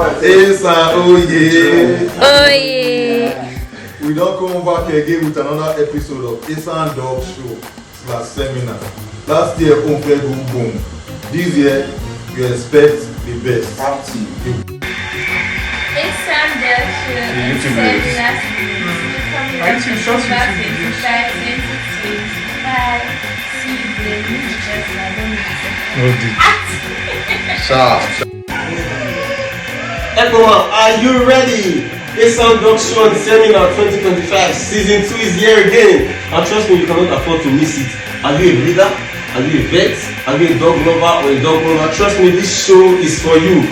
Esan, oh yeah. Oh yeah. We don't come back again with another episode of Esan Dog Show / Seminar. Last year, boom, boom, boom. This year, we expect the best. Esan Dog Show Seminar coming up October 25, 2025. See you there. Everyone, are you ready? Esan Dog Show Seminar 2025 Season 2 is here again. And trust me, you cannot afford to miss it. Are you a breeder? Are you a vet? Are you a dog lover or a dog owner? Trust me, this show is for you.